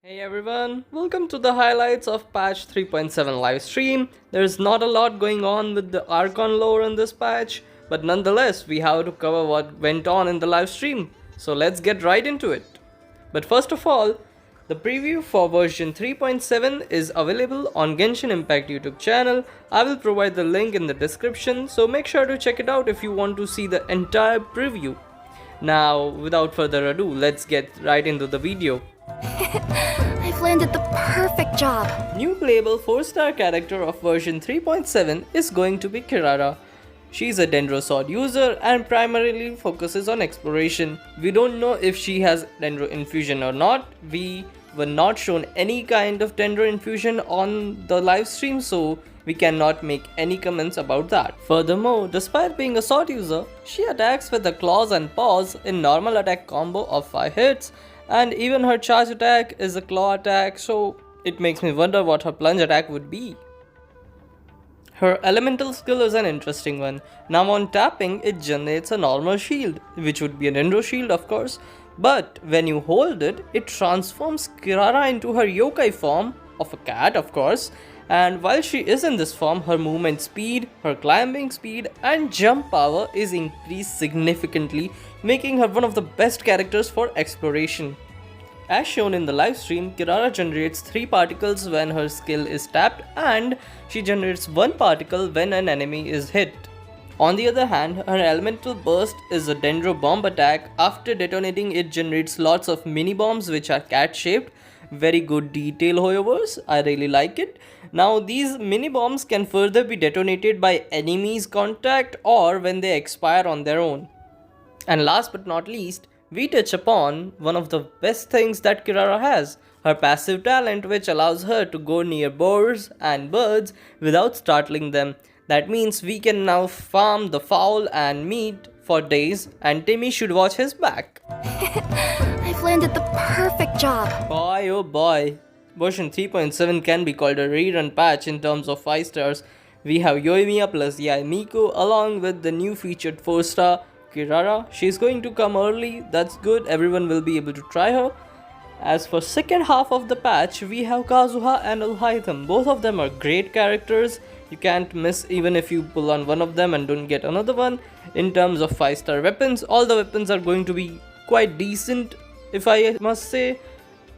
Hey everyone, welcome to the highlights of patch 3.7 livestream. There's not a lot going on with the Archon lore in this patch, but nonetheless we have to cover what went on in the livestream. So let's get right into it. But first of all, the preview for version 3.7 is available on Genshin Impact YouTube channel. I will provide the link in the description, so make sure to check it out if you want to see the entire preview. Now, without further ado, let's get right into the video. I've landed the perfect job. New playable 4-star character of version 3.7 is going to be Kirara. She's a Dendro Sword user and primarily focuses on exploration. We don't know if she has Dendro infusion or not. We were not shown any kind of Dendro infusion on the live stream, so we cannot make any comments about that. Furthermore, despite being a sword user, she attacks with the claws and paws in normal attack combo of 5 hits, and even her charge attack is a claw attack, so it makes me wonder what her plunge attack would be. Her elemental skill is an interesting one. Now on tapping, it generates a normal shield, which would be a Dendro shield of course, but when you hold it, it transforms Kirara into her yokai form of a cat of course, and while she is in this form, her movement speed, her climbing speed and jump power is increased significantly, making her one of the best characters for exploration. As shown in the livestream, Kirara generates 3 particles when her skill is tapped and she generates 1 particle when an enemy is hit. On the other hand, her elemental burst is a Dendro bomb attack. After detonating, it generates lots of mini bombs which are cat shaped. Very good detail however, I really like it. Now these mini bombs can further be detonated by enemies contact or when they expire on their own. And last but not least, we touch upon one of the best things that Kirara has, her passive talent which allows her to go near boars and birds without startling them. That means we can now farm the fowl and meat for days, and Timmy should watch his back. I've landed the perfect job. Boy oh boy. Version 3.7 can be called a rerun patch in terms of 5 stars. We have Yoimiya plus Yai Miko along with the new featured 4-star Kirara. She's going to come early, that's good, everyone will be able to try her. As for second half of the patch, we have Kazuha and Alhaitham. Both of them are great characters. You can't miss even if you pull on one of them and don't get another one. In terms of 5-star weapons, all the weapons are going to be quite decent, if I must say.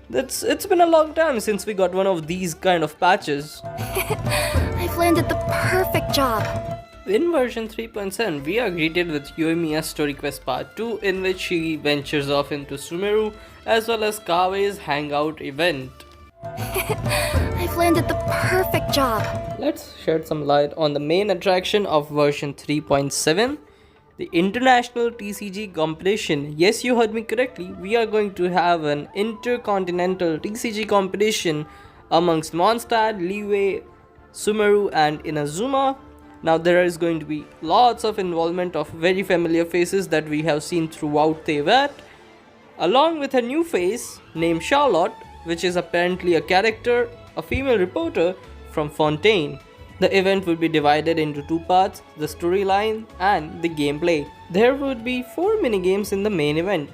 It's been a long time since we got one of these kind of patches. I've landed the perfect job. In version 3.7, we are greeted with Yoimiya's Story Quest Part 2, in which she ventures off into Sumeru as well as Kawei's Hangout event. I've landed the perfect job. Let's shed some light on the main attraction of version 3.7, the International TCG Competition. Yes, you heard me correctly, we are going to have an intercontinental TCG competition amongst Mondstadt, Liyue, Sumeru and Inazuma. Now there is going to be lots of involvement of very familiar faces that we have seen throughout the event, along with a new face named Charlotte, which is apparently a character, a female reporter from Fontaine. The event will be divided into 2 parts, the storyline and the gameplay. There would be 4 minigames in the main event.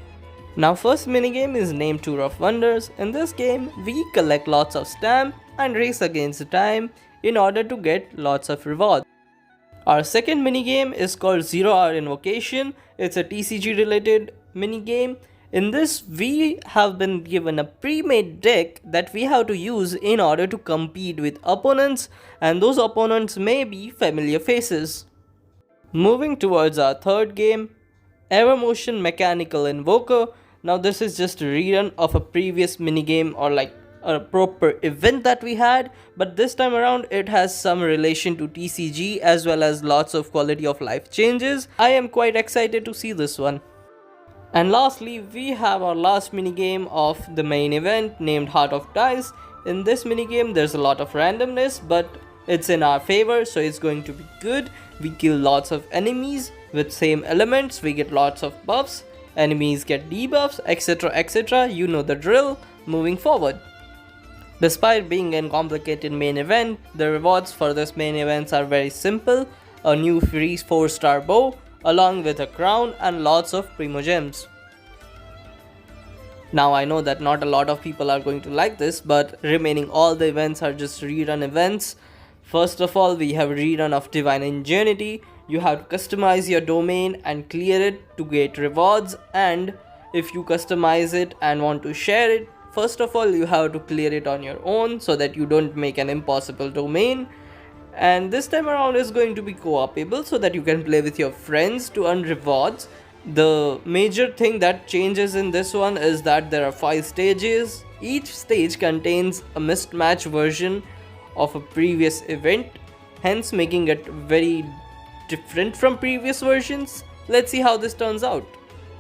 Now first minigame is named Tour of Wonders. In this game, we collect lots of stamp and race against the time in order to get lots of rewards. Our second minigame is called 0 Hour Invocation. It's a TCG related minigame. In this, we have been given a pre-made deck that we have to use in order to compete with opponents, and those opponents may be familiar faces. Moving towards our third game, Evermotion Mechanical Invoker. Now this is just a rerun of a previous minigame or like a proper event that we had, but this time around it has some relation to TCG as well as lots of quality of life changes. I am quite excited to see this one. And lastly, we have our last minigame of the main event named Heart of Dice. In this minigame there's a lot of randomness, but it's in our favor, so it's going to be good. We kill lots of enemies with same elements, we get lots of buffs, enemies get debuffs, etc, etc, you know the drill. Moving forward, despite being a complicated main event, the rewards for this main events are very simple. A new free 4-star bow along with a crown and lots of primo gems. Now I know that not a lot of people are going to like this, but remaining all the events are just rerun events. First of all, we have rerun of Divine Ingenuity. You have to customize your domain and clear it to get rewards, and if you customize it and want to share it, first of all you have to clear it on your own so that you don't make an impossible domain. And this time around is going to be co-opable so that you can play with your friends to earn rewards. The major thing that changes in this one is that there are 5 stages. Each stage contains a mismatch version of a previous event, hence making it very different from previous versions. Let's see how this turns out.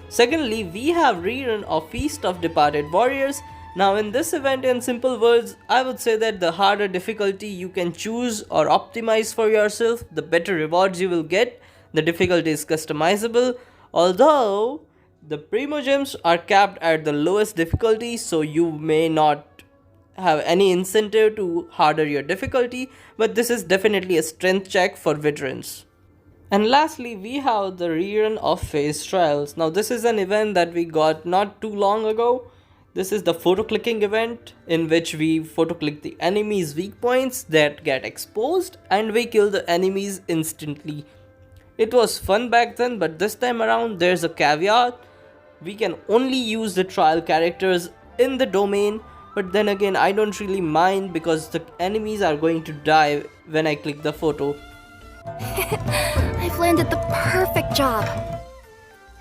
Secondly, we have rerun of Feast of Departed Warriors. Now in this event, in simple words, I would say that the harder difficulty you can choose or optimize for yourself, the better rewards you will get. The difficulty is customizable, although the Primo Gems are capped at the lowest difficulty, so you may not have any incentive to harder your difficulty, but this is definitely a strength check for veterans. And lastly, we have the rerun of Phase Trials. Now this is an event that we got not too long ago. This is the photo clicking event in which we photo click the enemy's weak points that get exposed and we kill the enemies instantly. It was fun back then, but this time around there's a caveat. We can only use the trial characters in the domain, but then again I don't really mind because the enemies are going to die when I click the photo. I've landed the perfect job.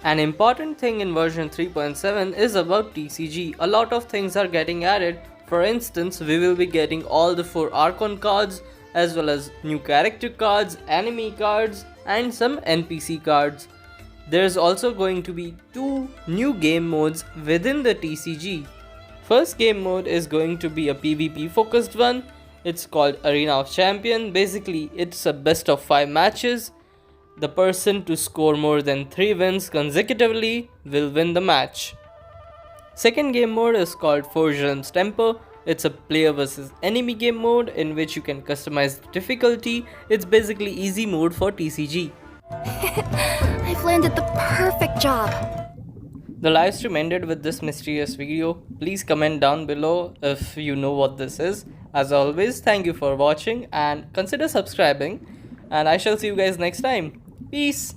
An important thing in version 3.7 is about TCG. A lot of things are getting added. For instance, we will be getting all the 4 Archon cards, as well as new character cards, enemy cards, and some NPC cards. There's also going to be 2 new game modes within the TCG. First game mode is going to be a PvP focused one. It's called Arena of Champion. Basically, it's a best of 5 matches. The person to score more than 3 wins consecutively will win the match. Second game mode is called Forge Realms Temper. It's a player versus enemy game mode in which you can customize the difficulty. It's basically easy mode for TCG. I've landed the perfect job. The livestream ended with this mysterious video. Please comment down below if you know what this is. As always, thank you for watching and consider subscribing. And I shall see you guys next time. Peace.